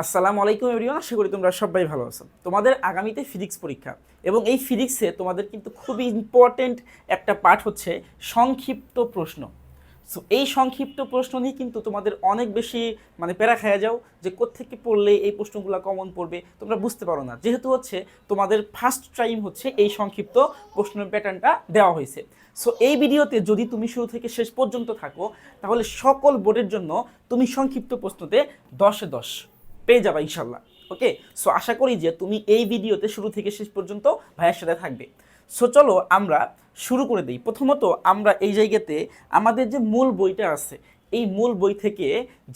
আসসালামু আলাইকুম এভরিওয়ান, আশা করি তোমরা সবাই ভালো আছো। তোমাদের আগামীতে ফিজিক্স পরীক্ষা এবং এই ফিজিক্সে তোমাদের কিন্তু খুবই ইম্পর্টেন্ট একটা পার্ট হচ্ছে সংক্ষিপ্ত প্রশ্ন। সো এই সংক্ষিপ্ত প্রশ্ন নিয়ে কিন্তু তোমাদের অনেক বেশি প্যারা খায়া যাও যে কোত্থেকে পড়লে এই প্রশ্নগুলো কমন পড়বে তোমরা বুঝতে পারো না, যেহেতু হচ্ছে তোমাদের ফার্স্ট টাইম হচ্ছে এই সংক্ষিপ্ত প্রশ্নের প্যাটার্নটা দেওয়া হয়েছে। সো এই ভিডিওতে যদি তুমি শুরু থেকে শেষ পর্যন্ত থাকো তাহলে সকল বোর্ডের জন্য তুমি সংক্ষিপ্ত প্রশ্নতে 10-এ 10 পেয়ে যাবা ইনশাল্লাহ। ওকে, সো আশা করি যে তুমি এই ভিডিওতে শুরু থেকে শেষ পর্যন্ত ভাইয়ের সাথে থাকবে। সো চলো আমরা শুরু করে দিই। প্রথমত আমরা এই জায়গাতে আমাদের যে মূল বইটা আছে এই মূল বই থেকে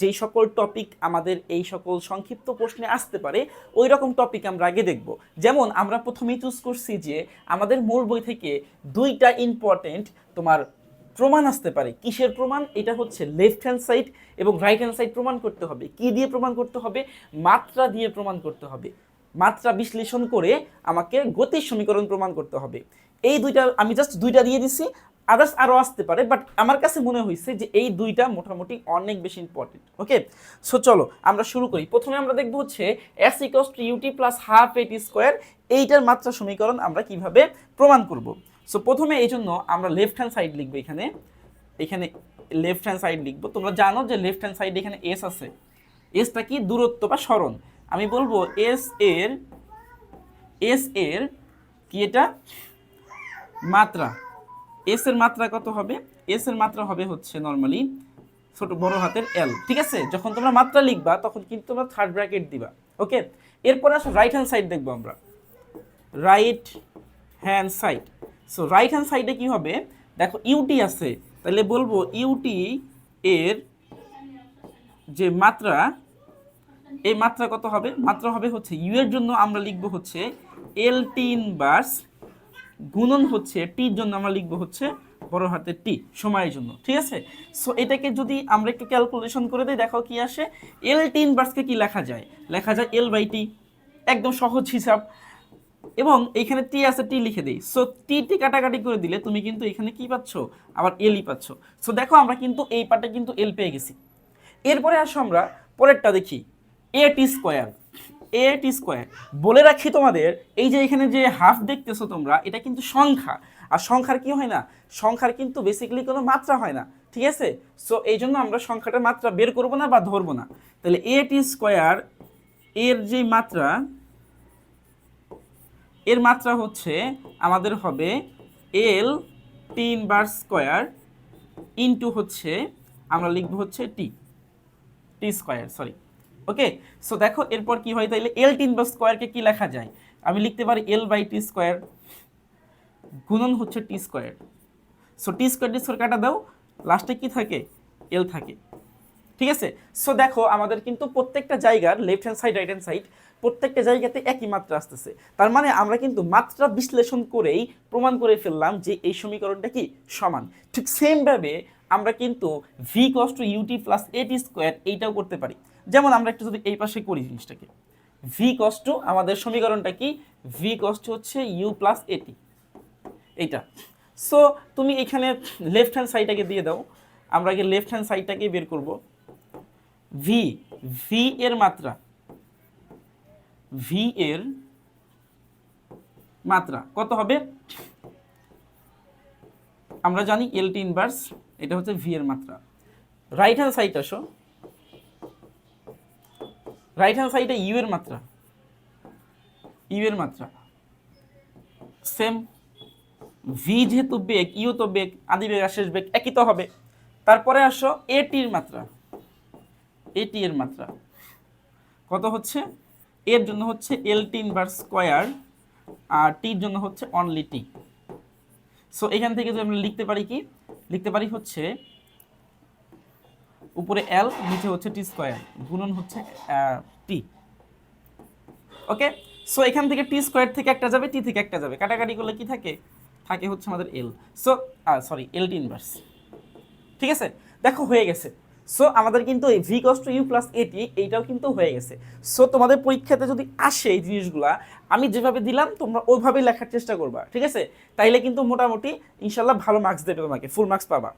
যেই সকল টপিক আমাদের এই সকল সংক্ষিপ্ত প্রশ্নে আসতে পারে ওই রকম টপিক আমরা আগে দেখব। যেমন আমরা প্রথমেই চুজ করছি যে আমাদের মূল বই থেকে দুইটা ইম্পর্টেন্ট তোমার প্রমাণ আসতে পারে। কিসের প্রমাণ? এটা হচ্ছে লেফট হ্যান্ড সাইড এবং রাইট হ্যান্ড সাইড প্রমাণ করতে হবে। কি দিয়ে প্রমাণ করতে হবে? মাত্রা দিয়ে প্রমাণ করতে হবে। মাত্রা বিশ্লেষণ করে আমাকে গতির সমীকরণ প্রমাণ করতে হবে। এই দুইটা আমি জাস্ট দুইটা দিয়ে দিছি, আদার্স আরও আসতে পারে, বাট আমার কাছে মনে হয়েছে যে এই দুইটা মোটামুটি অনেক বেশি ইম্পর্টেন্ট। ওকে, সো চলো আমরা শুরু করি। প্রথমে আমরা দেখব হচ্ছে s = ut + ½ at স্কোয়ার, এইটার মাত্রা সমীকরণ আমরা কিভাবে প্রমাণ করব। সো প্রথমে এই জন্য আমরা লেফট হ্যান্ড সাইড লিখবো। এখানে এখানে লেফট হ্যান্ড সাইড লিখবো। তোমরা জানো যে লেফট হ্যান্ড সাইডে এখানে এস আছে। এসটা কি? দূরত্ব বা সরণ। আমি বলবো এস এর কি এটা মাত্রা। এস এর মাত্রা কত হবে? এস এর মাত্রা হবে হচ্ছে নর্মালি ছোট বড় হাতের এল। ঠিক আছে, যখন তোমরা মাত্রা লিখবা তখন কিন্তু তোমরা থার্ড ব্র্যাকেট দিবা। ওকে, এরপরে আসো রাইট হ্যান্ড সাইড দেখবো আমরা। Right hand side. So right hand সাইডে কি হবে? দেখো ইউটি আছে, তাহলে বলবো ইউটি এর যে মাত্রা, এই মাত্রা কত হবে? মাত্রা হবে হচ্ছে ইউ এর জন্য আমরা লিখবো হচ্ছে এল টি ইনভার্স গুণন হচ্ছে টির জন্য আমরা লিখবো হচ্ছে বড় হাতের টি সময়ের জন্য। ঠিক আছে, সো এটাকে যদি আমরা একটু ক্যালকুলেশন করে দিই, দেখো কি আসে। এল টি ইনভার্সকে কি লেখা যায়? লেখা যায় এল বাই টি, একদম সহজ হিসাব। এবং এইখানে টি আছে, টি লিখে দিই। সো টি কাটাকাটি করে দিলে তুমি কিন্তু এখানে কি পাচ্ছ? আবার এলই পাচ্ছ। সো দেখো আমরা কিন্তু এই পার্টে কিন্তু এল পেয়ে গেছি। এরপরে আসো আমরা পরেরটা দেখি, এ টি স্কোয়ার। এ টি স্কোয়ার বলে রাখি তোমাদের, এই যে এখানে যে হাফ দেখতেছো তোমরা, এটা কিন্তু সংখ্যা। আর সংখ্যার কি হয় না? সংখ্যার কিন্তু বেসিক্যালি কোনো মাত্রা হয় না। ঠিক আছে, সো এই জন্য আমরা সংখ্যাটার মাত্রা বের করবো না বা ধরবো না। তাহলে এ টি স্কোয়ার এর যে মাত্রা, এর মাত্রা হচ্ছে আমাদের হবে এল টি ইনভার্স স্কোয়ার ইনটু হচ্ছে আমরা লিখবো হচ্ছে টি স্কোয়ার, সরি। ওকে, সো দেখো এরপর কি হয়, তাইলে এল টি ইনভার্স স্কোয়ারকে কি লেখা যায়? আমি লিখতে পারি এল বাই টি স্কোয়ার গুণন হচ্ছে টি স্কোয়ার। সো টি স্কোয়ার কাটা দাও, লাস্টে কি থাকে? এল থাকে। ঠিক আছে, সো দেখো আমাদের কিন্তু প্রত্যেকটা জায়গার left hand side right hand side প্রত্যেকটা জায়গাতে একই মাত্রা আসতেছে। তার মানে আমরা কিন্তু মাত্রা বিশ্লেষণ করেই প্রমাণ করে ফেললাম যে এই সমীকরণটা কি সমান। ঠিক সেমভাবে আমরা কিন্তু V cos two u t plus এটি স্কোয়ার এইটাও করতে পারি। যেমন আমরা একটু যদি এই পাশে করি জিনিসটাকে, ভি কস টু আমাদের সমীকরণটা কি? ভি কস টু হচ্ছে ইউ প্লাস এটি, এইটা। সো তুমি এখানে লেফট হ্যান্ড সাইডটাকে দিয়ে দাও, আমরা আগে লেফট হ্যান্ড সাইডটাকে বের করব। ভি এর মাত্রা, ভি এর মাত্রা কত হবে? আমরা জানি এল টি ইনভার্স, এটা হচ্ছে ভি এর মাত্রা। রাইট হ্যান্ড সাইড আসো, রাইট হ্যান্ড সাইডে ইউ এর মাত্রা, ইউ এর মাত্রা সেম। ভি যেহেতু বেগ, ইউ তো বেগ, আদি বেগ আর শেষ বেগ একই তো হবে। তারপরে আসো এটির মাত্রা, এটি এর মাত্রা কত হচ্ছে? এর জন্য হচ্ছে এল টি ইনভার্স স্কোয়ার আর টির জন্য হচ্ছে অনলি টি। সো এখান থেকে যদি আমরা লিখতে পারি কি? লিখতে পারি হচ্ছে উপরে এল, নিচে হচ্ছে টি স্কোয়ার গুণন হচ্ছে টি। ওকে, সো এখান থেকে টি স্কোয়ার থেকে একটা যাবে, টি থেকে একটা যাবে, কাটাকাটি করলে কি থাকে? থাকে হচ্ছে আমাদের L. So sorry, L T inverse. ঠিক আছে, দেখো হয়ে গেছে। সো আমাদের কিন্তু এই V cos to you plus at এইটাও কিন্তু হয়ে গেছে। সো তোমাদের পরীক্ষাতে যদি আসে এই জিনিসগুলা আমি যেভাবে দিলাম তোমরা ওইভাবেই লেখার চেষ্টা করবা। ঠিক আছে, তাইলে কিন্তু মোটামুটি ইনশাল্লাহ ভালো মার্কস দেবে, তোমাকে ফুল মার্কস পাবা।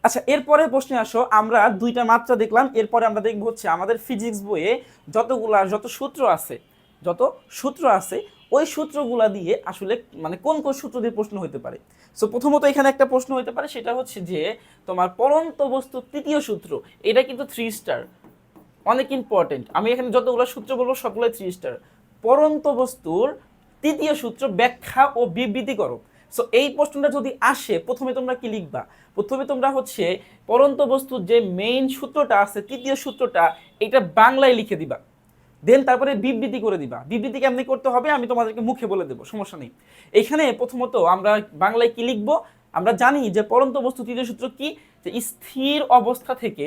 আচ্ছা, এরপরে প্রশ্নে আসো। আমরা দুইটা মাত্রা দেখলাম, এরপরে আমরা দেখব হচ্ছে আমাদের ফিজিক্স বইয়ে যত সূত্র আছে ওই সূত্রগুলা দিয়ে আসলে মানে কোন কোন সূত্র দিয়ে প্রশ্ন হতে পারে। সো প্রথমত এখানে একটা প্রশ্ন হতে পারে, সেটা হচ্ছে যে তোমার পরন্ত বস্তুর তৃতীয় সূত্র, এটা কিন্তু 3 স্টার, অনেক ইম্পর্টেন্ট। আমি এখানে যতগুলো সূত্র বলবো সবগুলোই 3 স্টার। পরন্ত বস্তুর তৃতীয় সূত্র ব্যাখ্যা ও বিবৃতি করো। সো এই প্রশ্নটা যদি আসে, প্রথমে তোমরা কি লিখবা? প্রথমে তোমরা হচ্ছে পরন্ত বস্তুর যে মেইন সূত্রটা আছে, তৃতীয় সূত্রটা, এটা বাংলায় লিখে দিবা। দেন তারপরে বিবৃতি করে দিবা। বিবৃতি কেমনি করতে হবে আমি তোমাদেরকে মুখে বলে দেবো, সমস্যা নেই। এখানে প্রথমত আমরা বাংলায় কি লিখবো? আমরা জানি যে পরন্ত বস্তু তৃতীয় সূত্র কি, যে স্থির অবস্থা থেকে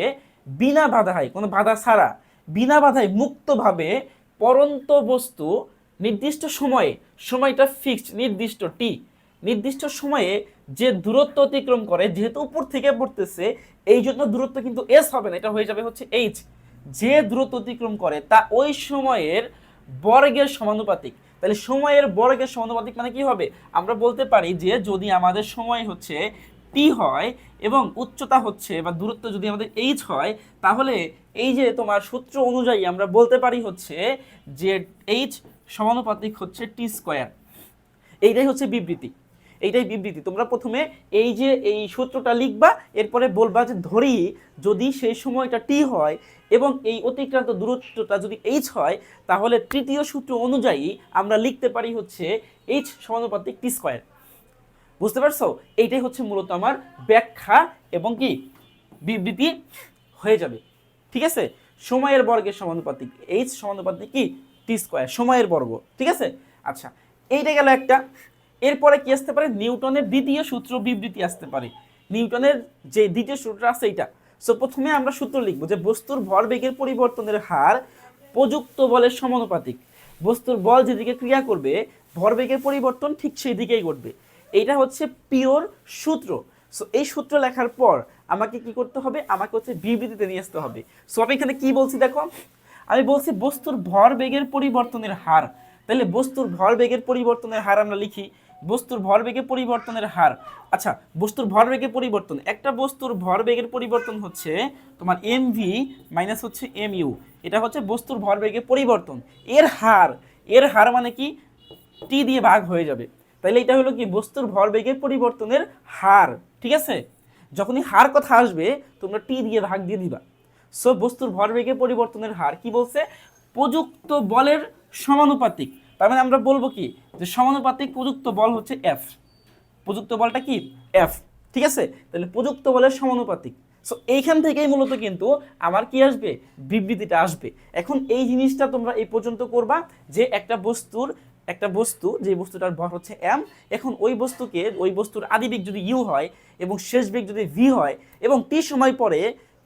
বিনা বাধায়, কোনো বাধা ছাড়া, বিনা বাধায় মুক্তভাবে পরন্ত বস্তু নির্দিষ্ট সময়ে, সময়টা ফিক্সড নির্দিষ্ট টি, নির্দিষ্ট সময়ে যে দূরত্ব অতিক্রম করে, যেহেতু উপর থেকে পড়তেছে এই জন্য দূরত্ব কিন্তু এস হবে না, এটা হয়ে যাবে হচ্ছে এইচ। যে দূরত্ব অতিক্রম করে তা ওই সময়ের বর্গের সমানুপাতিক। তাহলে সময়ের বর্গের সমানুপাতিক মানে কি হবে? আমরা বলতে পারি যে যদি আমাদের সময় হচ্ছে টি হয় এবং উচ্চতা হচ্ছে বা দূরত্ব যদি আমাদের এইচ হয়, তাহলে এই যে তোমার সূত্র অনুযায়ী আমরা বলতে পারি হচ্ছে যে এইচ সমানুপাতিক হচ্ছে টি স্কোয়ার। এইটাই হচ্ছে বিবৃতি, এইটাই বিবৃতি। তোমরা প্রথমে এই যে এই সূত্রটা লিখবা, এরপরে বলবা যে ধরি যদি সেই সময়টা টি হয় এবং এই অতিক্রান্ত দূরত্বটা যদি এইচ হয়, তাহলে তৃতীয় সূত্র অনুযায়ী আমরা লিখতে পারি হচ্ছে এইচ সমানুপাতিক টি স্কোয়ার। বুঝতে পারছো? এইটাই হচ্ছে মূলত আমার ব্যাখ্যা এবং কি বিবৃতি হয়ে যাবে। ঠিক আছে, সময়ের বর্গের সমানুপাতিক, এইচ সমানুপাতিক কি টি স্কোয়ার, সময়ের বর্গ। ঠিক আছে, আচ্ছা এইটা গেল একটা। এরপরে কি আসতে পারে? নিউটনের দ্বিতীয় সূত্র বিবৃতি আসতে পারে। নিউটনের যে দ্বিতীয় সূত্র আছে এইটা। সো প্রথমে আমরা সূত্র লিখবো যে বস্তুর ভরবেগের পরিবর্তনের হার প্রযুক্ত বলের সমানুপাতিক। বস্তুর বল যেদিকে ক্রিয়া করবে, ভরবেগের পরিবর্তন ঠিক সেই দিকেই ঘটবে। এইটা হচ্ছে পিওর সূত্র। সো এই সূত্র লেখার পর আমাকে কি করতে হবে? আমাকে হচ্ছে বিবৃতিতে নিয়ে আসতে হবে। সো আমি এখানে কি বলছি দেখো, আমি বলছি বস্তুর ভরবেগের পরিবর্তনের হার। তাহলে বস্তুর ভরবেগের পরিবর্তনের হার আমরা লিখি, বস্তুর ভরবেগের পরিবর্তনের হার। আচ্ছা, বস্তুর ভরবেগের পরিবর্তন, একটা বস্তুর ভরবেগের পরিবর্তন হচ্ছে তোমার এম ভি মাইনাস হচ্ছে এম ইউ। এটা হচ্ছে বস্তুর ভরবেগের পরিবর্তন, এর হার। এর হার মানে কি? টি দিয়ে ভাগ হয়ে যাবে। তাহলে এটা হলো কি? বস্তুর ভরবেগের পরিবর্তনের হার। ঠিক আছে, যখনই হার কথা আসবে তোমরা টি দিয়ে ভাগ দিয়ে দিবা। সো বস্তুর ভরবেগের পরিবর্তনের হার কি বলছে? প্রযুক্ত বলের সমানুপাতিক। তার মানে আমরা বলবো কি, যে সমানুপাতিক প্রযুক্ত বল হচ্ছে এফ। প্রযুক্ত বলটা কি? এফ। ঠিক আছে, তাহলে প্রযুক্ত বলের সমানুপাতিক। সো এইখান থেকেই মূলত কিন্তু আমার কি আসবে? বিবৃতিটা আসবে। এখন এই জিনিসটা তোমরা এই পর্যন্ত করবা যে একটা বস্তু যে বস্তুটার ভর হচ্ছে এম, এখন ওই বস্তুর আদি বেগ যদি ইউ হয় এবং শেষ বেগ যদি ভি হয় এবং টি সময় পরে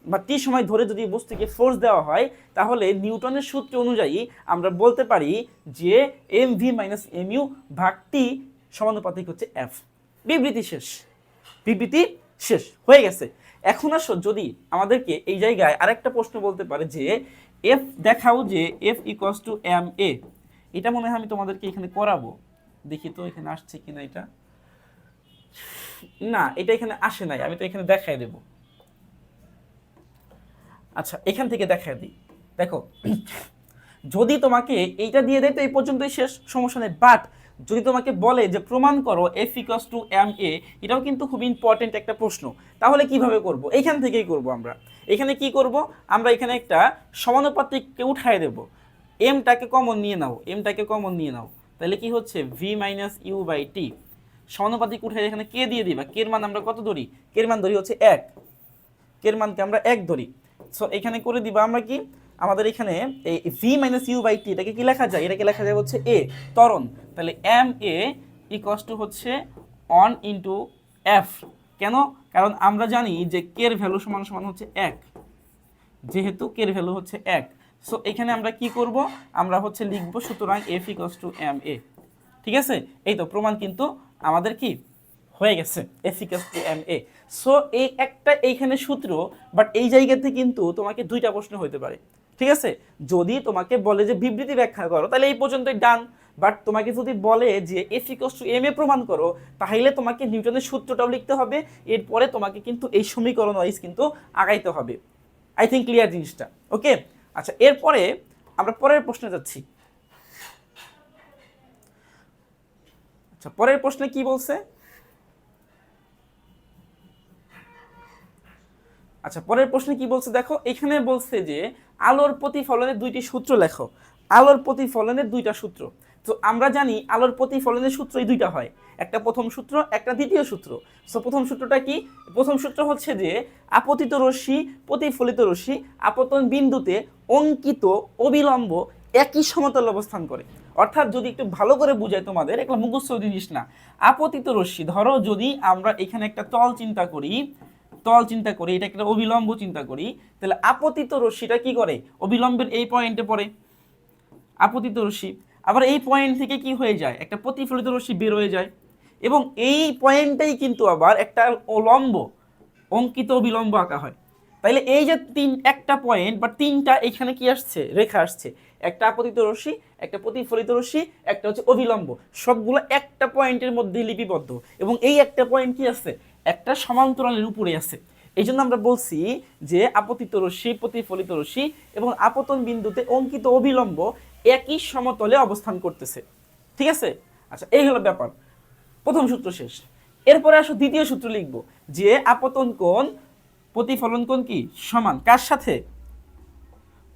বা টি সময় ধরে যদি বস্তুকে ফোর্স দেওয়া হয়, তাহলে নিউটনের সূত্র অনুযায়ী আমরা বলতে পারি যে M V minus M U ভাগ টি সমানুপাতিক হচ্ছে এফ। বিবৃতি শেষ, বিবৃতি শেষ হয়ে গেছে। এখন আসো, যদি আমাদেরকে এই জায়গায় আরেকটা প্রশ্ন বলতে পারে যে এফ দেখাও, যে এফ ইকুয়ালস টু এম এ। এটা মনে হয় আমি তোমাদেরকে এখানে করাবো, দেখি তো এখানে আসছে কিনা। এটা না, এটা এখানে আসে নাই, আমি তো এখানে দেখাই দেব। আচ্ছা, এখান থেকে দেখায় দিই। দেখো, যদি তোমাকে এইটা দিয়ে দেয় তো এই পর্যন্তই শেষ, সমস্যা নেই। বাট যদি তোমাকে বলে যে প্রমাণ করো এফ ইকুয়ালস টু এম এ, এটাও কিন্তু খুব ইম্পর্টেন্ট একটা প্রশ্ন। তাহলে কিভাবে করব? এখান থেকেই করব আমরা। এখানে কি করব? আমরা এখানে একটা সমানুপাতিককে উঠায় দেব। এমটাকে কমন নিয়ে নাও, এমটাকে কমন নিয়ে নাও। তাহলে কি হচ্ছে? V minus you by T. সমানুপাতিক উঠায় এখানে কে দিয়ে দিবা। কের মান আমরা কত ধরি? কের মান ধরি হচ্ছে 1। কের মানকে আমরা 1 ধরি। সো এখানে করে দিবা আমরা কি, আমাদের এখানে এই V minus you by T, এটাকে কি লেখা যায়? এটাকে লেখা যায় হচ্ছে এ, ত্বরণ। তাহলে এম এ ইকুয়ালস টু হচ্ছে 1 ইন্টু এফ। কেন? কারণ আমরা জানি যে কের ভ্যালু সমান সমান হচ্ছে 1, যেহেতু কের ভ্যালু হচ্ছে 1। সো এখানে আমরা কি করব? আমরা হচ্ছে লিখব সুতরাং এফ ইকুয়ালস টু এম এ। ঠিক আছে, এই তো প্রমাণ কিন্তু আমাদের কি হয়ে গেছে, F equals to M A. So এই একটা এইখানে সূত্র, বাট এই জায়গাতে কিন্তু তোমাকে দুইটা প্রশ্ন হতে পারে। ঠিক আছে, যদি তোমাকে বলে যে বিবৃতি ব্যাখ্যা করো, তাহলে এই পর্যন্তই ডান। বাট তোমাকে যদি বলে যে এফ ইকুয়ালস টু এম এ প্রমাণ করো, তাহলে তোমাকে নিউটনের সূত্রটাও লিখতে হবে, এরপরে তোমাকে কিন্তু এই সমীকরণ ওয়াইজ কিন্তু আগাইতে হবে। আই থিঙ্ক ক্লিয়ার জিনিসটা। ওকে, আচ্ছা এরপরে আমরা পরের প্রশ্নে যাচ্ছি। আচ্ছা পরের প্রশ্নে কি বলছে? আচ্ছা পরের প্রশ্নে কি বলছে দেখো, এখানে বলছে যে আলোর প্রতিফলনের দুইটি সূত্র লেখো। আলোর প্রতিফলনের দুইটা সূত্র, তো আমরা জানি আলোর প্রতিফলনের সূত্রই দুইটা হয়, একটা প্রথম সূত্র একটা দ্বিতীয় সূত্র। সো প্রথম সূত্রটা কি? প্রথম সূত্র হচ্ছে যে আপতিত রশ্মি প্রতিফলিত রশ্মি আপতন বিন্দুতে অঙ্কিত অবিলম্ব একই সমতলে অবস্থান করে। অর্থাৎ যদি একটু ভালো করে বুঝাই তোমাদের, এগুলো মুখস্থ জিনিস না। আপতিত রশ্মি, ধরো যদি আমরা এখানে একটা তল চিন্তা করি, এটা একটা অবিলম্ব চিন্তা করি, তাহলে আপতিত রশ্মিটা কি করে? অবিলম্বের এই পয়েন্টে পড়ে আপতিত রশ্মি, আবার এই পয়েন্ট থেকে কি হয়ে যায়? একটা প্রতিফলিত রশ্মি বের হয়ে যায়, এবং এই পয়েন্টটাই কিন্তু আবার একটা লম্ব অঙ্কিত অবিলম্ব আঁকা হয়। তাইলে এই যে একটা পয়েন্ট বা তিনটা এখানে কি আসছে? রেখা আসছে, একটা আপতিত রশ্মি, একটা প্রতিফলিত রশ্মি, একটা হচ্ছে অবিলম্ব, সবগুলো একটা পয়েন্টের মধ্যে লিপিবদ্ধ, এবং এই একটা পয়েন্ট কি আছে? একটা সমান্তরালের উপরে আছে। এই জন্য আমরা বলছি যে আপতিত রশ্মি প্রতিফলিত রশ্মি এবং আপতন বিন্দুতে অঙ্কিত অবিলম্ব একই সমতলে অবস্থান করতেছে। ঠিক আছে, আচ্ছা এই হলো ব্যাপার, প্রথম সূত্র শেষ। এরপরে আসো দ্বিতীয় সূত্র লিখব, যে আপতন কোণ প্রতিফলন কোণ কি সমান, কার সাথে?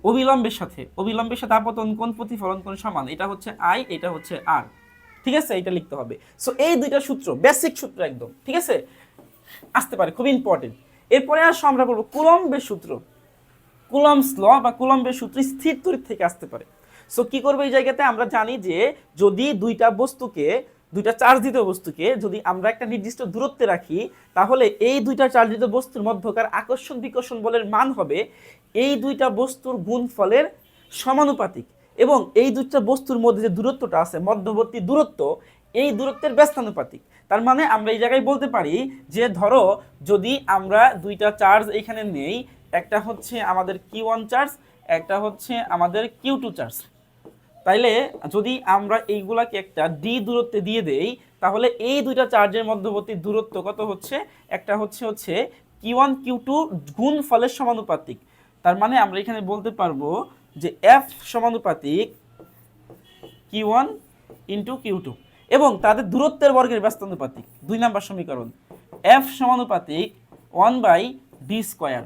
অবিলম্বের সাথে। অবিলম্বের সাথে আপতন কোণ প্রতিফলন কোণ সমান, এটা হচ্ছে আই, এটা হচ্ছে আর। ঠিক আছে, এটা লিখতে হবে। সো এই দুইটা সূত্র বেসিক সূত্র একদম, ঠিক আছে, আসতে পারে, খুব ইম্পর্টেন্ট। এরপরে আসো আমরা বলবো কুলম্বের সূত্র। কুলম্বস ল বা কুলম্বের সূত্র স্থির তড়িৎ থেকে আসতে পারে। সো কি করবো এই জায়গাতে? আমরা জানি যে যদি দুইটা চার্জিত বস্তুকে যদি আমরা একটা নির্দিষ্ট দূরত্বে রাখি, তাহলে এই দুইটা চার্জিত বস্তুর মধ্যকার আকর্ষণ বিকর্ষণ বলের মান হবে এই দুইটা বস্তুর গুণফলের সমানুপাতিক, এবং এই দুইটা বস্তুর মধ্যে যে দূরত্বটা আছে, মধ্যবর্তী দূরত্ব, এই দূরত্বের ব্যস্তানুপাতিক। তার মানে আমরা এই জায়গায় বলতে পারি যে ধরো যদি আমরা দুইটা চার্জ এখানে নেই, একটা হচ্ছে আমাদের Q1 চার্জ, একটা হচ্ছে আমাদের Q2 চার্জ, তাইলে যদি আমরা এইগুলাকে একটা ডি দূরত্বে দিয়ে দেই, তাহলে এই দুইটা চার্জের মধ্যবর্তী দূরত্ব কত হচ্ছে? একটা হচ্ছে Q1 Q2 গুণফলের সমানুপাতিক। তার মানে আমরা এখানে বলতে পারবো যে F সমানুপাতিক Q1 ইন্টু Q2, এবং তাদের দূরত্বের বর্গের ব্যস্তানুপাতিক। 2 নাম্বার সমীকরণ, F সমানুপাতিক 1/d²।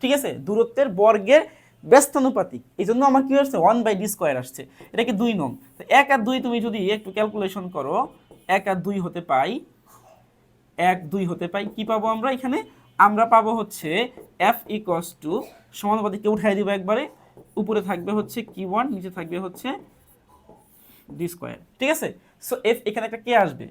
ঠিক আছে, দূরত্বের বর্গের ব্যস্তানুপাতিক, এই জন্য আমার কি আসছে? 1/d² আসছে। এটা কি 2 নং? তো 1 আর 2 তুমি যদি একটু ক্যালকুলেশন করো, 1 আর 2 হতে পাই, 1 2 হতে পাই, কি পাবো আমরা এখানে? আমরা পাবো হচ্ছে F ইকুয়ালস টু সমানুপাতিককে উঠাই দিব একবারে, উপরে থাকবে হচ্ছে Q1, নিচে থাকবে হচ্ছে d²। ঠিক আছে, সো F এখানে একটা কে আসবে,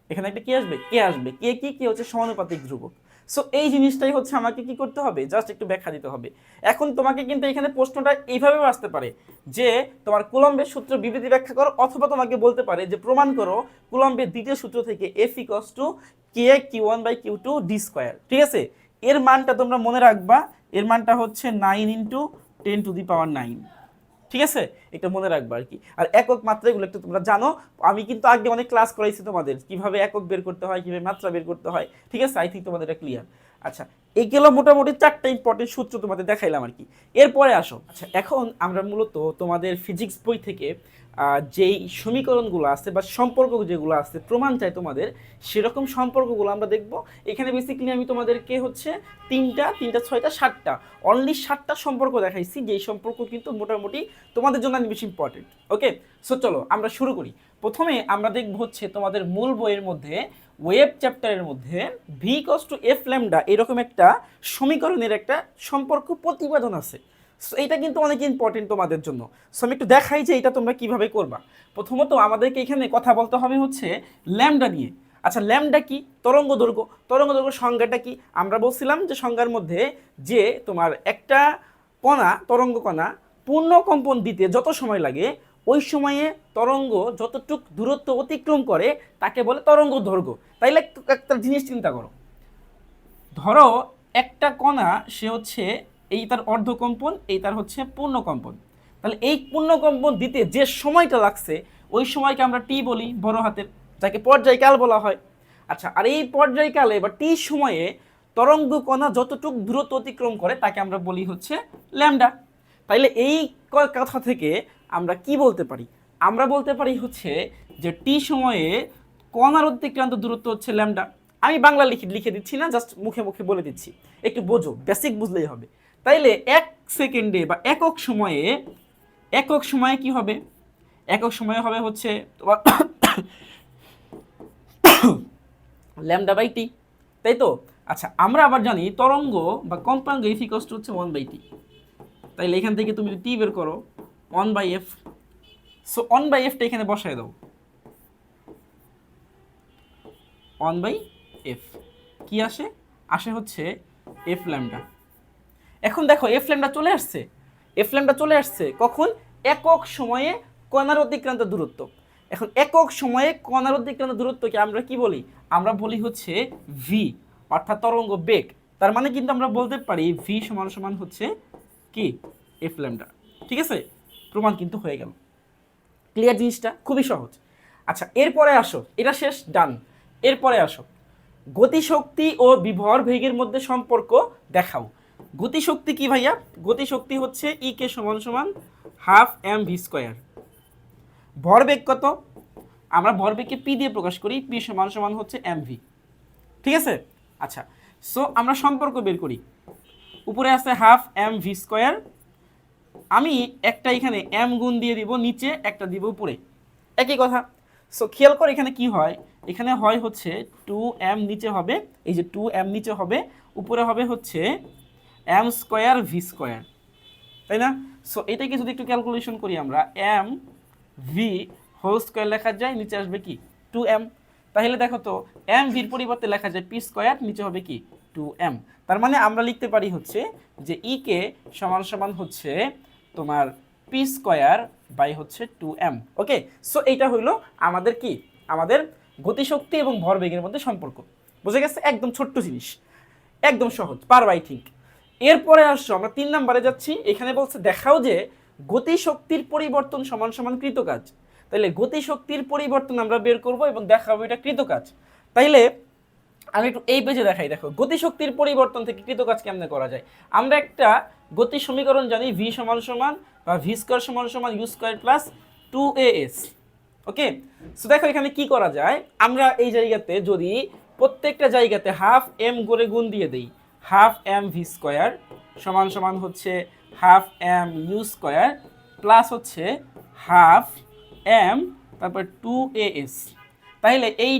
এখানে একটা কি আসবে? কে আসবে। কে কি? কে হচ্ছে সমানুপাতিক ধ্রুবক। সো এই জিনিসটাই হচ্ছে আমাকে কি করতে হবে? জাস্ট একটু ব্যাখ্যা দিতে হবে। এখন তোমাকে কিন্তু এখানে প্রশ্নটা এইভাবেও আসতে পারে যে তোমার কুলম্বের সূত্র বিবৃতি ব্যাখ্যা করো, অথবা তোমাকে বলতে পারে যে প্রমাণ করো কুলম্বের দ্বিতীয় সূত্র থেকে F equals to K Q1/Q2 d²। ঠিক আছে, এর মানটা তোমরা মনে রাখবা, এর মানটা হচ্ছে 9 × 10⁹। ঠিক আছে, এটা মনে রাখবা আর কি। আর একক মাত্রা এগুলো একটু তোমরা জানো, আমি কিন্তু আগে অনেক ক্লাস করাইছি তোমাদের কিভাবে একক বের করতে হয়, কিভাবে মাত্রা বের করতে হয়। ঠিক আছে, আই থিঙ্ক তোমাদের এটা ক্লিয়ার। আচ্ছা, এইগুলো মোটামুটি 4টা ইম্পর্টেন্ট সূত্র তোমাদের দেখাইলাম আর কি। এরপরে আসো, আচ্ছা এখন আমরা মূলত তোমাদের ফিজিক্স বই থেকে যেই সমীকরণগুলো আছে বা সম্পর্ক যেগুলো আছে প্রমাণ চাই তোমাদের, সেরকম সম্পর্কগুলো আমরা দেখব। এখানে বেসিক্যালি আমি তোমাদেরকে হচ্ছে 3টা 6টা 7টা অনলি 7টা সম্পর্ক দেখাইছি, যেই সম্পর্ক কিন্তু মোটামুটি তোমাদের জন্য বেশি ইম্পর্টেন্ট। ওকে, সো চলো আমরা শুরু করি। প্রথমে আমরা দেখব হচ্ছে তোমাদের মূল বইয়ের মধ্যে ওয়েভ চ্যাপ্টারের মধ্যে V equals two F lambda এরকম একটা সমীকরণের একটা সম্পর্ক প্রতিপাদন আছে। সো এইটা কিন্তু অনেক ইম্পর্টেন্ট তোমাদের জন্য। সো আমি একটু দেখাই যে এটা তোমরা কিভাবে করবা। প্রথমত আমাদেরকে এখানে কথা বলতে হবে হচ্ছে ল্যামডা নিয়ে। আচ্ছা ল্যামডা কি? তরঙ্গ দৈর্ঘ্য। তরঙ্গ দৈর্ঘ্য সংজ্ঞাটা কি? আমরা বলছিলাম যে সংজ্ঞার মধ্যে যে তোমার একটা কণা, তরঙ্গ কণা পূর্ণ কম্পন দিতে যত সময় লাগে, ওই সময়ে তরঙ্গ যতটুক দূরত্ব অতিক্রম করে তাকে বলে তরঙ্গ দৈর্ঘ্য। তাইলে একটা জিনিস চিন্তা করো, ধরো একটা কণা সে হচ্ছে এই তার অর্ধকম্পন, এই তার হচ্ছে পূর্ণ কম্পন, তাহলে এই পূর্ণকম্পন দিতে যে সময়টা লাগছে ওই সময়কে আমরা টি বলি বড় হাতের, যাকে পর্যায়কাল বলা হয়। আচ্ছা, আর এই পর্যায়কালে বা টি সময়ে তরঙ্গ কণা যতটুকু দূরত্ব অতিক্রম করে তাকে আমরা বলি হচ্ছে ল্যামডা। তাইলে এই কথা থেকে আমরা কি বলতে পারি? আমরা বলতে পারি হচ্ছে যে টি সময়ে কণার অতিক্রান্ত দূরত্ব হচ্ছে ল্যামডা। আমি বাংলা লিখে দিচ্ছি না, জাস্ট মুখে মুখে বলে দিচ্ছি, একটু বোঝো, বেসিক বুঝলেই হবে। তাইলে 1 সেকেন্ডে বা একক সময়ে কি হবে? একক সময়ে হবে হচ্ছে তোমার ল্যামডা বাই টি, তাই তো? আচ্ছা, আমরা আবার জানি তরঙ্গ বা কম্পাঙ্ক এফ ইকুয়ালস টু হচ্ছে 1/t। তাইলে এখান থেকে তুমি যদি টি বের করো 1/f, সো 1/fটা এখানে বসায় দাও। 1/f কি আসে হচ্ছে এফ ল্যামডা। এখন দেখো এফ ল্যামডা চলে আসছে কখন? একক সময়ে কণার অতিক্রান্ত দূরত্ব। এখন একক সময়ে কণার অতিক্রান্ত দূরত্বকে আমরা কি বলি? আমরা বলি হচ্ছে ভি, অর্থাৎ তরঙ্গ বেগ। তার মানে কিন্তু আমরা বলতে পারি ভি সমান সমান হচ্ছে কি এফ ল্যামডা। ঠিক আছে, প্রমাণ কিন্তু হয়ে গেল। ক্লিয়ার? জিনিসটা খুবই সহজ। আচ্ছা, এরপরে আসো, এটা শেষ, ডান। এরপরে আসো, গতিশক্তি ও বিভর বেগের মধ্যে সম্পর্ক দেখাও। গতিশক্তি কি ভাইয়া? গতিশক্তি হচ্ছে ই কে সমান সমান হাফ এম ভি স্কোয়ার। ভরবেগ কত? আমরা ভরবেগকে পি দিয়ে প্রকাশ করি, পি সমান সমান হচ্ছে এম ভি। ঠিক আছে? আচ্ছা, সো আমরা সম্পর্ক বের করি। উপরে আছে হাফ এম ভি স্কোয়ার, আমি একটা এখানে এম গুণ দিয়ে দিব, নিচে একটা দিব উপরে, একই কথা। সো খেয়াল করে এখানে কি হয়, এখানে হয় হচ্ছে 2m নিচে হবে, এই যে 2m নিচে হবে, উপরে হবে হচ্ছে m স্কোয়ার ভি স্কোয়ার, তাই না? সো এটাকে যদি একটু ক্যালকুলেশন করি আমরা, m ভি হোল স্কোয়ার লেখা যায়, নিচে আসবে কি 2m। তাহলে দেখো তো m ভির পরিবর্তে লেখা যায় পি স্কোয়ার, নিচে হবে কি 2m। তার মানে আমরা লিখতে পারি হচ্ছে যে ই কে সমান সমান হচ্ছে তোমার পি স্কোয়ার বাই হচ্ছে 2m। ওকে, সো এইটা হইলো আমাদের কি, আমাদের গতিশক্তি এবং ভরবেগের মধ্যে সম্পর্ক। বুঝে গেছে? একদম ছোট্ট জিনিস, একদম সহজ, পারবা আই থিঙ্ক। এরপরে আসছো, আমরা 3 নম্বরে যাচ্ছি। এখানে বলছে দেখাও যে গতিশক্তির পরিবর্তন সমান সমান কৃতকাজ। তাইলে গতিশক্তির পরিবর্তন আমরা বের করব এবং দেখাবো এটা কৃতকাজ। তাইলে আমি একটু এই পেজে দেখাই, দেখো গতিশক্তির পরিবর্তন থেকে কৃতকাজ কেমনে করা যায়। আমরা একটা গতি সমীকরণ জানি, ভি সমান সমান বা ভি স্কয়ার সমান সমান U square plus 2as। Okay, so দেখো এখানে কি করা যায়। আমরা এই জায়গাতে যদি প্রত্যেকটা জায়গাতে হাফ এম করে গুণ দিয়ে দেই, হাফ এম ভি স্কয়ার সমান সমান হচ্ছে half M U square plus হচ্ছে হাফ এম তারপর 2as। তাহলে এই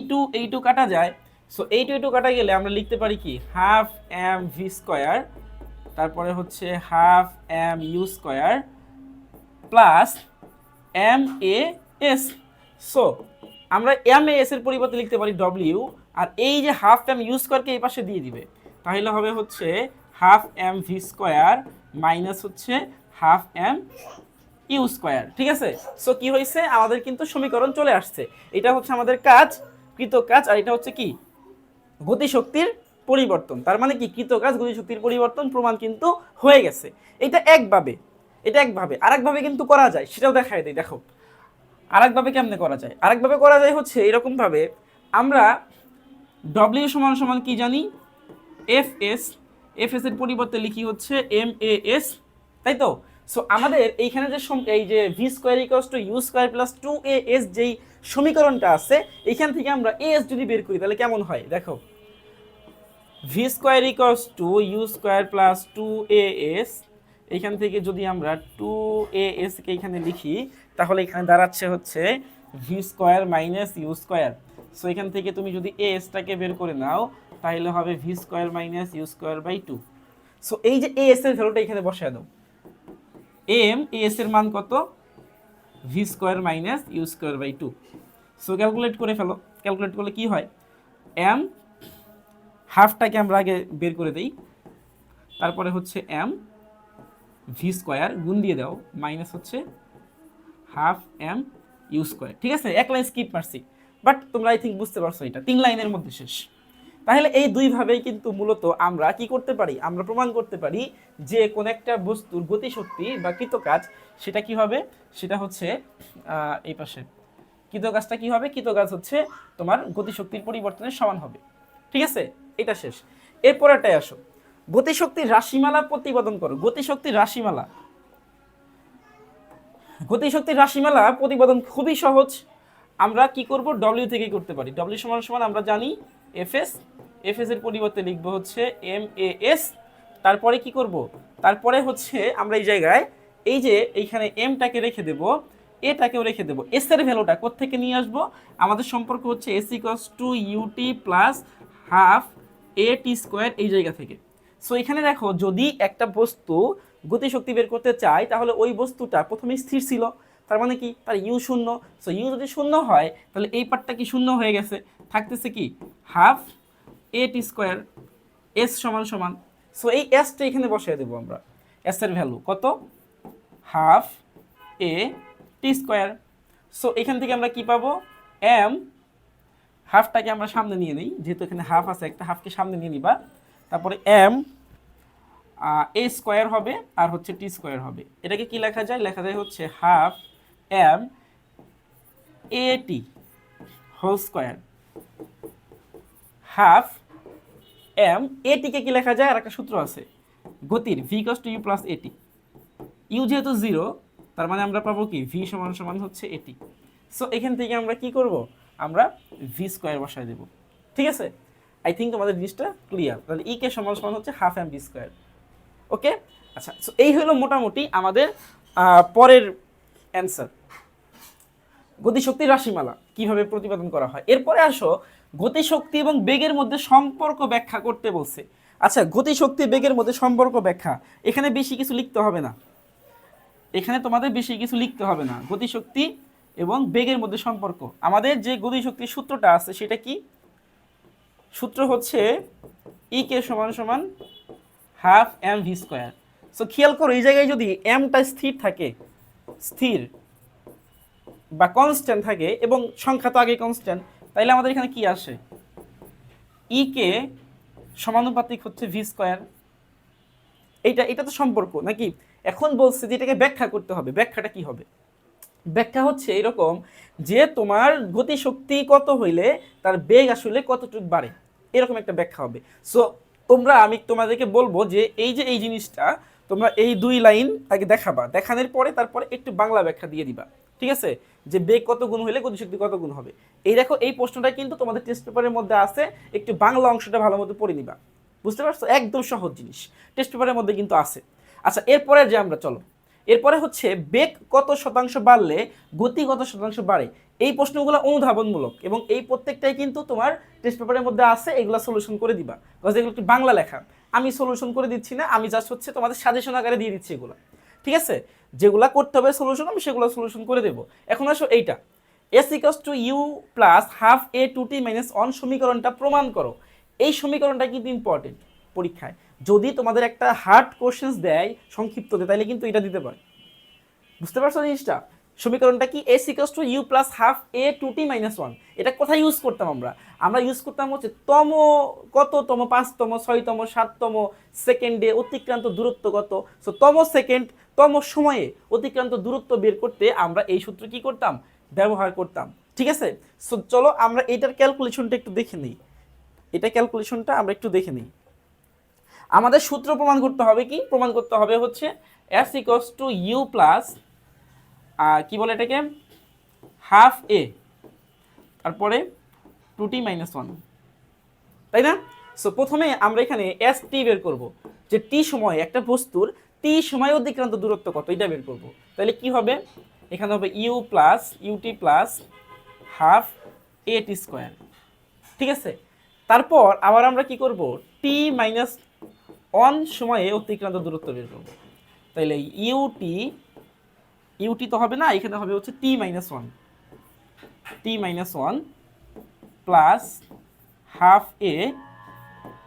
টু কাটা যায়। সো এই টু কাটা গেলে আমরা লিখতে পারি কি হাফ এম ভি স্কয়ার তারপরে হচ্ছে half M U square plus M A S. So আমরা এম এ এস এর পরিবর্তে লিখতে পারি ডব্লিউ, আর এই যে হাফ এম ইউ স্কয়ারকে এই পাশে দিয়ে দিবে, তাহলে হবে হচ্ছে half M V square minus হচ্ছে হাফ এম ইউ স্কয়ার। ঠিক আছে? সো কি হয়েছে, আমাদের কিন্তু সমীকরণ চলে আসছে। এটা হচ্ছে আমাদের কাজ, কৃত কাজ, আর এটা হচ্ছে কি গতিশক্তির পরিবর্তন। তার মানে কি কৃত কাজ গতিশক্তির পরিবর্তন প্রমাণ কিন্তু হয়ে গেছে। এটা একভাবে, আরেকভাবে কিন্তু করা যায়, সেটাও দেখাই দেই। দেখো আরেকভাবে কেমনে করা যায়। আরেকভাবে করা যায় হচ্ছে এরকম ভাবে, আমরা ডব্লিউ সমান সমান কি জানি এফ এস এর পরিবর্তে লিখি হচ্ছে এম এ এস, তাই তো? সো আমাদের এইখানে যে এই যে V square equals to U square plus 2as যেই সমীকরণটা আছে, এইখান থেকে আমরা as যদি বের করি তাহলে কেমন হয় দেখো, V square equals to U square plus 2as, এইখান থেকে যদি আমরা 2as কে এখানে লিখি তাহলে এখানে দাঁড়াচ্ছে হচ্ছে v square minus u square. So এখান থেকে তুমি যদি এসটাকে বের করে নাও তাহলে হবে v square minus u square by 2। So এই যে এস এর ভ্যালুটা এখানে বসায় দাও, এম এস এর মান কত, v square minus u square by 2। So calculate করে ফেলো, ক্যালকুলেট করলে কি হয়, এম হাফটাকে আমরা আগে বের করে দেই, তারপরে হচ্ছে এম ভি স্কোয়ার গুণ দিয়ে দাও মাইনাস হচ্ছে হাফ এম ইউ স্কোয়ার। ঠিক আছে, এক লাইন স্কিপ মারছি, বাট তোমরা আই থিঙ্ক বুঝতে পারছো, এটা 3 লাইনের মধ্যে শেষ। তাহলে এই দুইভাবেই কিন্তু মূলত আমরা কি করতে পারি, আমরা প্রমাণ করতে পারি যে কোন একটা বস্তুর গতিশক্তি বা কৃতকাজ সেটা কি হবে, সেটা হচ্ছে এই পাশে কৃতকাজটা কি হবে, কৃতকাজ হচ্ছে তোমার গতিশক্তির পরিবর্তনের সমান হবে। ঠিক আছে, এটা শেষ। এরপরটাই আসো, গতিশক্তির রাশিমালা প্রতিপাদন করো। গতিশক্তির রাশিমালা, গতিশক্তির রাশিমালা প্রতিপাদন খুবই সহজ। আমরা কি করব, ডব্লিউ থেকে করতে পারি। ডব্লিউ সমান সমান আমরা জানি এফএস, এফএস এর পরিবর্তে লিখবো হচ্ছে এম এ এস। তারপরে কি করব, তারপরে হচ্ছে আমরা এই জায়গায় এই যে এইখানে এমটাকে রেখে দেব, এটাকেও রেখে দেব। এস এর ভ্যালুটা কোত্থেকে নিয়ে আসবো, আমাদের সম্পর্ক হচ্ছে s equals to u t plus half a t square, এই জায়গা থেকে। সো এখানে দেখো, যদি একটা বস্তু গতিশক্তি বের করতে চাই তাহলে ওই বস্তুটা প্রথমে স্থির ছিল, তার মানে কি, তার ইউ শূন্য। সো ইউ যদি শূন্য হয় তাহলে এই পার্টটা কি শূন্য হয়ে গেছে, থাকতেছে কি half a t square, S সমান সমান। সো এই এসটা এখানে বসিয়ে দেবো আমরা, এস এর ভ্যালু কত, half a t square. So এখান থেকে আমরা কি পাবো, এম, হাফটাকে আমরা সামনে নিয়ে নিই, যেহেতু এখানে হাফ আছে, একটা হাফকে সামনে নিয়ে নিবা। তারপরে এম এ স্কোয়ার হবে আর হচ্ছে টি স্কোয়ার হবে। এটাকে কি লেখা যায়, লেখা যায় হচ্ছে half m a t whole square, half m a টিকে কি লেখা যায়, আর একটা সূত্র আছে গতির, v equals to you plus a t. U যেহেতু জিরো, তার মানে আমরা পাবো কি, ভি সমান সমান হচ্ছে এটি। সো এখান থেকে আমরা কি করব, আমরা ভি স্কোয়ার বসায় দেব। ঠিক আছে, আই থিঙ্ক তোমাদের জিনিসটা ক্লিয়ার। তাহলে ই কে সমান সমান হচ্ছে হাফ এম ভি স্কোয়ার। ওকে, আচ্ছা, সো এই হলো মোটামুটি আমাদের পরের অ্যান্সার, গতিশক্তির রাশিমালা কিভাবে প্রতিপাদন করা হয়। এরপরে আসো, গতিশক্তি এবং বেগের মধ্যে সম্পর্ক ব্যাখ্যা করতে বলছে। আচ্ছা, গতিশক্তি বেগের মধ্যে সম্পর্ক ব্যাখ্যা, এখানে বেশি কিছু লিখতে হবে না, এখানে তোমাদের বেশি কিছু লিখতে হবে না। গতিশক্তি এবং বেগের মধ্যে সম্পর্ক, আমাদের যে গতিশক্তির সূত্রটা আছে সেটা কি, সূত্র হচ্ছে ই কে সমান সমান half M v square. So খেয়াল করো, এই জায়গায় যদি এমটা স্থির থাকে, স্থির বা কনস্ট্যান্ট থাকে, এবং সংখ্যা তো আগে কনস্ট্যান্ট, তাইলে আমাদের এখানে কি আসে, ই কে সমানুপাতিক হচ্ছে ভি স্কোয়ার। এটা তো সম্পর্ক নাকি। এখন বলছে যে এটাকে ব্যাখ্যা করতে হবে, ব্যাখ্যাটা কি হবে, ব্যাখ্যা হচ্ছে এরকম যে তোমার গতিশক্তি কত হইলে তার বেগ আসলে কতটুকু বাড়ে, এরকম একটা ব্যাখ্যা হবে। সো আমি তোমাদেরকে বলবো যে এই জিনিসটা তোমরা এই দুই লাইন আগে দেখাবা, দেখানোর পরে তারপরে একটু বাংলা ব্যাখ্যা দিয়ে দিবা। ঠিক আছে, যে বেগ কত গুণ হইলে গতিশক্তি কত গুণ হবে। এই দেখো, এই প্রশ্নটা কিন্তু তোমাদের টেস্ট পেপারের মধ্যে আছে, একটু বাংলা অংশটা ভালো মতো পড়ে নিবা। বুঝতে পারছো, একদম সহজ জিনিস, টেস্ট পেপারের মধ্যে কিন্তু আছে। আচ্ছা, এরপরে যে আমরা চলো, এরপরে হচ্ছে বেগ কত শতাংশ বাড়লে গতি কত শতাংশ বাড়ে। এই প্রশ্নগুলো অনুধাবনমূলক এবং এই প্রত্যেকটাই কিন্তু তোমার টেস্ট পেপারের মধ্যে আছে, এগুলো সলিউশন করে দিবা, বিকজ এগুলো একটু বাংলা লেখা, আমি সলিউশন করে দিচ্ছি না, আমি জাস্ট হচ্ছে তোমাদের সাজেশন আকারে দিয়ে দিচ্ছি এগুলো। ঠিক আছে, যেগুলা করতে হবে সলিউশন, আমি সেগুলো সলিউশন করে দেবো। এখন আসো এইটা, s equals to you plus half a two t minus one সমীকরণটা প্রমাণ করো। এই সমীকরণটা কিন্তু ইম্পর্টেন্ট পরীক্ষায়, যদি তোমাদের একটা হার্ড কোশ্চেন্স দেয় সংক্ষিপ্ত দেয়, তাহলে কিন্তু এটা দিতে পারে। বুঝতে পারছো জিনিসটা, সমীকরণটা কি, s equals to you plus half a two t minus one. এটা কোথায় ইউজ করতাম আমরা ইউজ করতাম হচ্ছে তম, কততম, পাঁচতম, ছয়তম, সাততম সেকেন্ডে অতিক্রান্ত দূরত্ব কত। সো তম সেকেন্ড, তম সময়ে অতিক্রান্ত দূরত্ব বের করতে আমরা এই সূত্র কি করতাম, ব্যবহার করতাম। ঠিক আছে, সো চলো আমরা এটার ক্যালকুলেশনটা একটু দেখে নিই, এটা ক্যালকুলেশনটা আমরা একটু দেখে নিই। আমাদের সূত্র প্রমাণ করতে হবে কি, প্রমাণ করতে হবে হচ্ছে s equals to you plus কি বলে এটাকে, হাফ এ, তারপরে টু টি মাইনাস ওয়ান, তাই না। সো প্রথমে আমরা এখানে এস টি বের করব, যে টি সময় একটা বস্তুর টি সময় অতিক্রান্ত দূরত্ব কত, এটা বের করব। তাহলে কি হবে, এখানে হবে u plus u t plus half a t square. ঠিক আছে, তারপর আবার আমরা কি করব, টি মাইনাস ওয়ান সময়ে অতিক্রান্ত দূরত্ব বের করব। তাহলে ইউটি তো হবে না, এখানে হবে হচ্ছে টি minus one plus half a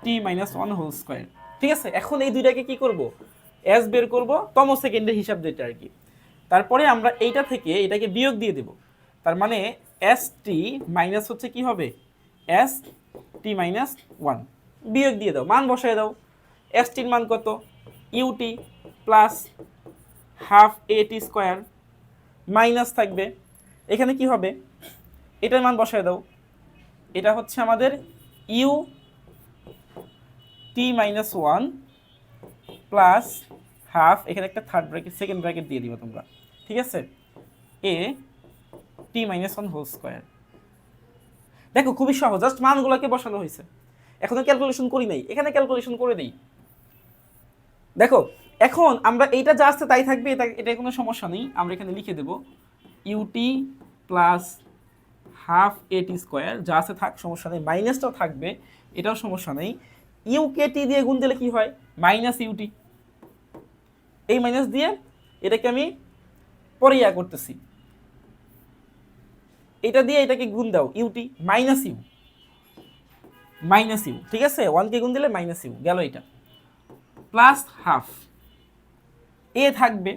T minus one whole square. ঠিক আছে, এখন এই দুইটাকে কি করব, এস বের করব, তম সেকেন্ডের হিসাব যেটা আর কি। তারপরে আমরা এইটা থেকে এটাকে বিয়োগ দিয়ে দেব, তার মানে এস টি মাইনাস হচ্ছে কি হবে, এস টি মাইনাস ওয়ান, বিয়োগ দিয়ে দাও, মান বসায় দাও। এস টির মান কত, UT plus half a t square, minus থাকবে এখানে কি হবে, এটার মান বসায় দাও, এটা হচ্ছে আমাদের U T minus one plus half, এখানে একটা থার্ড ব্র্যাকেট সেকেন্ড ব্র্যাকেট দিয়ে দিবে তোমরা, ঠিক আছে, এ টি মাইনাস ওয়ান হোল স্কোয়ার। দেখো খুবই সহজ, জাস্ট মানগুলোকে বসানো হয়েছে, এখনো ক্যালকুলেশন করি নাই, এখানে ক্যালকুলেশন করে দিই। দেখো এখন আমরা এইটা যা আসছে তাই থাকবে, এটা কোনো সমস্যা নেই, আমরা এখানে লিখে দেব UT plus half a t square, যা আছে থাক, সমস্যা নেই, মাইনাসটাও থাকবে, এটাও সমস্যা নেই। ইউকে টি দিয়ে গুণ দিলে কি হয়, মাইনাস ইউটি, এই মাইনাস দিয়ে এটাকে আমি পরে করতেছি, এটা দিয়ে এটাকে গুণ দাও, u t minus u, minus u, ঠিক আছে, ওয়ানকে গুণ দিলে মাইনাস ইউ গেল, এটা প্লাস হাফ এ থাকবে।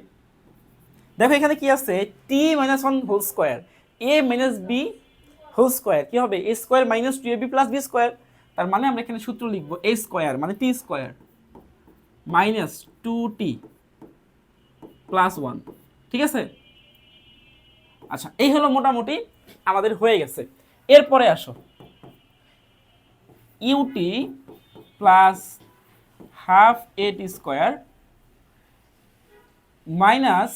দেখো এখানে কি আছে, টি মাইনাস ওয়ান হোল স্কোয়ার, এ মাইনাস বি হোল স্কোয়ার, কি হবে, এ square minus two A B plus B square, তার মানে আমরা এখানে সূত্র লিখবো এ স্কোয়ার মানে টি স্কোয়ার মাইনাস টু টি প্লাস ওয়ান, ঠিক আছে। আচ্ছা এই হলো মোটামুটি আমাদের হয়ে গেছে। এরপরে আসো, u t plus half a t square minus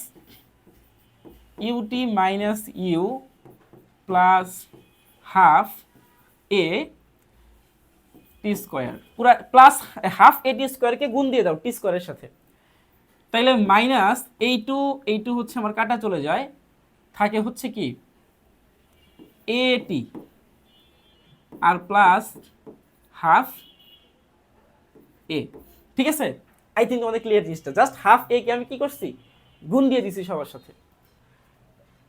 u t minus u plus half a t square, পুরা প্লাস হাফ এ টি স্কোয়ারকে গুণ দিয়ে দাও টি স্কোয়ারের সাথে, তাইলে মাইনাস এই টু হচ্ছে আমার কাটা চলে যায়, থাকে হচ্ছে কি এ টি আর প্লাস হাফ এ, ঠিক আছে। আই থিঙ্ক তোমাদের ক্লিয়ার জিনিসটা, জাস্ট হাফ এ কে আমি কি করছি, গুণ দিয়ে দিছি সবার সাথে।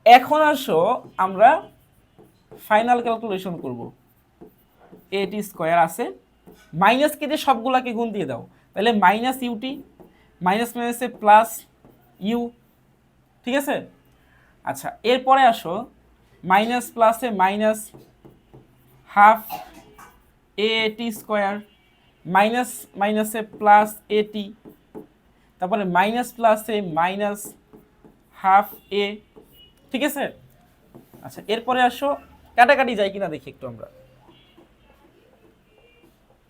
এখন আসো আমরা ফাইনাল ক্যালকুলেশন করব, এ টি স্কোয়ার আছে, মাইনাস কে দিয়ে সবগুলাকে গুণ দিয়ে দাও, তাহলে মাইনাস ইউটি মাইনাস মাইনাসে প্লাস ইউ, ঠিক আছে। আচ্ছা এরপরে আসো, মাইনাস প্লাসে minus half a t square minus মাইনাসে প্লাস এ টি, তারপরে মাইনাস প্লাসে মাইনাস হাফ এ, ঠিক আছে। আচ্ছা এরপরে আসো, কাটাকাটি যায় কিনা দেখি একটু, আমরা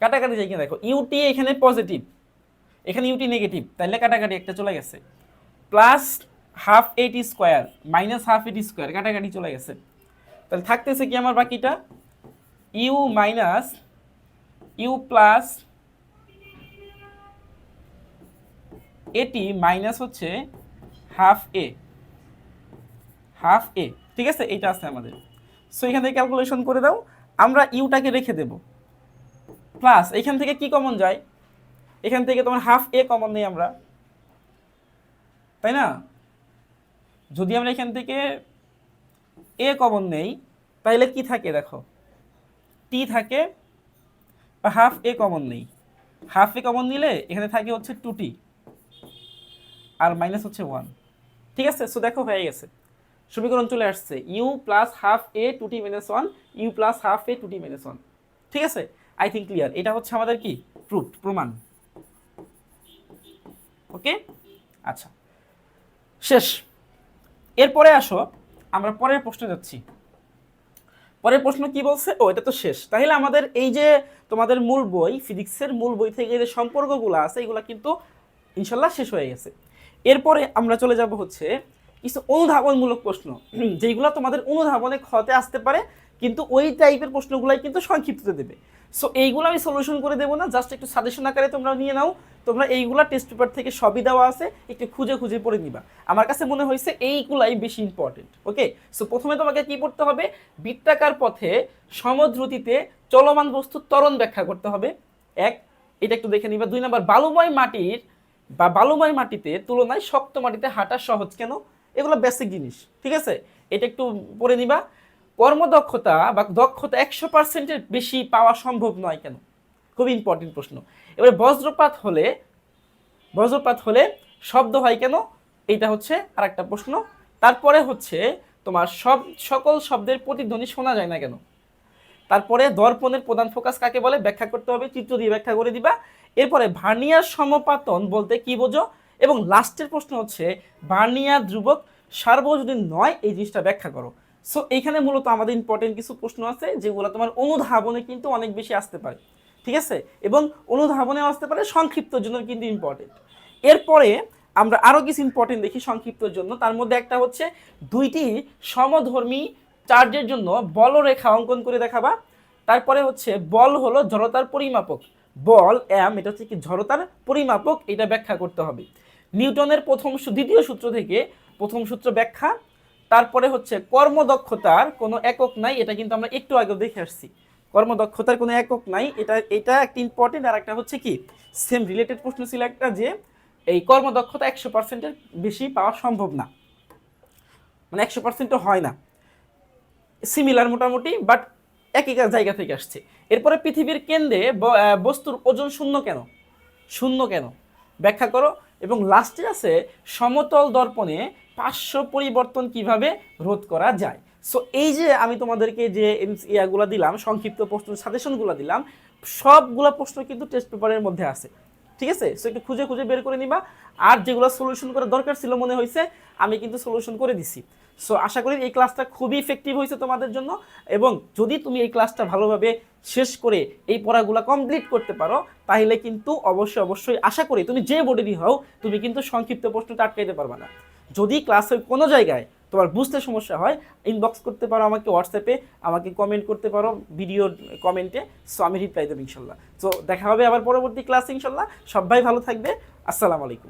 কাটাকাটি যায় কিনা দেখো, ইউটি এখানে পজিটিভ, এখানে ইউটি নেগেটিভ, তাহলে কাটাকাটি একটা চলে গেছে, plus half a t square minus half a t square, কাটাকাটি চলে গেছে, তাহলে থাকতেছে কি আমার বাকিটা, ইউ মাইনাস ইউ প্লাস এটি মাইনাস হচ্ছে হাফ এ, হাফ এ, ঠিক আছে, এইটা আছে আমাদের। সো এখান থেকে ক্যালকুলেশন করে দাও, আমরা ইউটাকে রেখে দেব, প্লাস এখান থেকে কি কমন যায়, এখান থেকে তোমার হাফ এ কমন নেই আমরা, তাই না, যদি আমরা এখান থেকে এ কমন নেই তাহলে কি থাকে দেখো, টি থাকে, হাফ এ কমন নেই, হাফ এ কমন নিলে এখানে থাকে হচ্ছে টু টি আর মাইনাস হচ্ছে ওয়ান, ঠিক আছে। সো দেখো হয়ে গেছে, সমীকরণ চলে আসছে, u plus half a two t minus one, u plus half a two t minus one, ঠিক আছে। আই থিঙ্ক ক্লিয়ার, এটা হচ্ছে আমাদের কি প্রুফ, প্রমাণ, ওকে। আচ্ছা শেষ, এরপরে আসো আমরা পরের প্রশ্নে যাচ্ছি। পরের প্রশ্ন কি বলছে, ও এটা তো শেষ, তাহলে আমাদের এই যে তোমাদের মূল বই ফিজিক্সের মূল বই থেকে যে সম্পর্কগুলো আছে এগুলো কিন্তু ইনশাল্লাহ শেষ হয়ে গেছে। এরপরে আমরা চলে যাব হচ্ছে কিছু অনুধাবনমূলক প্রশ্ন, যেগুলো তোমাদের অনুধাবনে খতে আসতে পারে, কিন্তু ওই টাইপের প্রশ্নগুলাই কিন্তু সংক্ষিপ্ততে দেবে। সো এইগুলো আমি সলিউশন করে দেবো না, জাস্ট একটু সাজেশন আকারে তোমরা নিয়ে নাও, তোমরা এইগুলা টেস্ট পেপার থেকে সবই দেওয়া আছে, একটু খুঁজে খুঁজে পড়ে নিবা। আমার কাছে মনে হয়েছে এইগুলাই বেশি ইম্পর্টেন্ট, ওকে। সো প্রথমে তোমাকে কি পড়তে হবে, বৃত্তাকার পথে সমদ্রুতিতে চলমান বস্তুর ত্বরণ ব্যাখ্যা করতে হবে, এক, এটা একটু দেখে নিবা। 2 নাম্বার, বালুময় মাটির বা বালুময় মাটিতে তুলনায় শক্ত মাটিতে হাঁটা সহজ কেন, এগুলো বেসিক জিনিস, ঠিক আছে, এটা একটু পড়ে নিবা। কর্মদক্ষতা বা দক্ষতা 100%-এর বেশি পাওয়া সম্ভব নয় কেন, খুব ইম্পর্টেন্ট প্রশ্ন। এবারে বজ্রপাত হলে শব্দ হয় কেন, এইটা হচ্ছে আরেকটা প্রশ্ন। তারপরে হচ্ছে তোমার সকল শব্দের প্রতিধ্বনি শোনা যায় না কেন, তারপরে দর্পণের প্রধান ফোকাস কাকে বলে ব্যাখ্যা করতে হবে, চিত্র দিয়ে ব্যাখ্যা করে দিবা। এরপরে ভার্নিয়ার সমপাতন বলতে কি বোঝো, এবং লাস্টের প্রশ্ন হচ্ছে ভার্নিয়ার ধ্রুবক সার্বজনীন নয়, এই জিনিসটা ব্যাখ্যা করো। সো এইখানে মূলত আমাদের ইম্পর্টেন্ট কিছু প্রশ্ন আছে যেগুলো তোমার অনুধাবনে কিন্তু অনেক বেশি আসতে পারে, ঠিক আছে, এবং অনুধাবনেও আসতে পারে, সংক্ষিপ্তর জন্য কিন্তু ইম্পর্টেন্ট। এরপরে আমরা আরও কিছু ইম্পর্টেন্ট দেখি সংক্ষিপ্তর জন্য। তার মধ্যে একটা হচ্ছে দুইটি সমধর্মী চার্জের জন্য বলরেখা অঙ্কন করে দেখাবা। তারপরে হচ্ছে বল হলো জড়তার পরিমাপক, বল এম এটা হচ্ছে কি জড়তার পরিমাপক, এটা ব্যাখ্যা করতে হবে। নিউটনের দ্বিতীয় সূত্র থেকে প্রথম সূত্র ব্যাখ্যা। তারপরে হচ্ছে কর্মদক্ষতার কোনো একক নাই, এটা কিন্তু আমরা একটু আগে দেখে আসছি, কর্মদক্ষতার কোনো একক নাই, এটা একটা ইম্পর্টেন্ট। আর একটা হচ্ছে কি সেম রিলেটেড প্রশ্ন ছিল একটা, যে এই কর্মদক্ষতা 100%-এর বেশি পাওয়া সম্ভব না, মানে 100% হয় না, সিমিলার মোটামুটি, বাট একই জায়গা থেকে আসছে। এরপরে পৃথিবীর কেন্দ্রে বস্তুর ওজন শূন্য কেন ব্যাখ্যা করো। এবং লাস্টে আছে সমতল দর্পণে পার্শ্ব পরিবর্তন কিভাবে রোধ করা যায়। সো এই যে আমি তোমাদেরকে যে ইয়াগুলো দিলাম, সংক্ষিপ্ত প্রশ্ন সাজেশনগুলো দিলাম, সবগুলো প্রশ্ন কিন্তু টেস্ট পেপারের মধ্যে আছে, ঠিক আছে। সো একটু খুঁজে খুঁজে বের করে নিবা। আর যেগুলো সলিউশন করার দরকার ছিল মনে হয়েছে আমি কিন্তু সলিউশন করে দিছি। সো আশা করি এই ক্লাসটা খুবই ইফেক্টিভ হয়েছে তোমাদের জন্য, এবং যদি তুমি এই ক্লাসটা ভালোভাবে শেষ করে এই পড়াগুলো কমপ্লিট করতে পারো, তাহলে কিন্তু অবশ্যই আশা করি তুমি যে বোর্ডেরই হও তুমি কিন্তু সংক্ষিপ্ত প্রশ্নটা আটকাইতে পারবে না। যদি ক্লাসের কোনো জায়গায় তোমার বুঝতে সমস্যা হয়, ইনবক্স করতে পারো আমাকে হোয়াটসঅ্যাপে, আমাকে কমেন্ট করতে পারো ভিডিওর কমেন্টে। সো আমি রিপ্লাই দেবো ইনশাল্লাহ। তো দেখা হবে আবার পরবর্তী ক্লাসে ইনশাল্লাহ। সবাই ভালো থাকবে। আসসালামু আলাইকুম।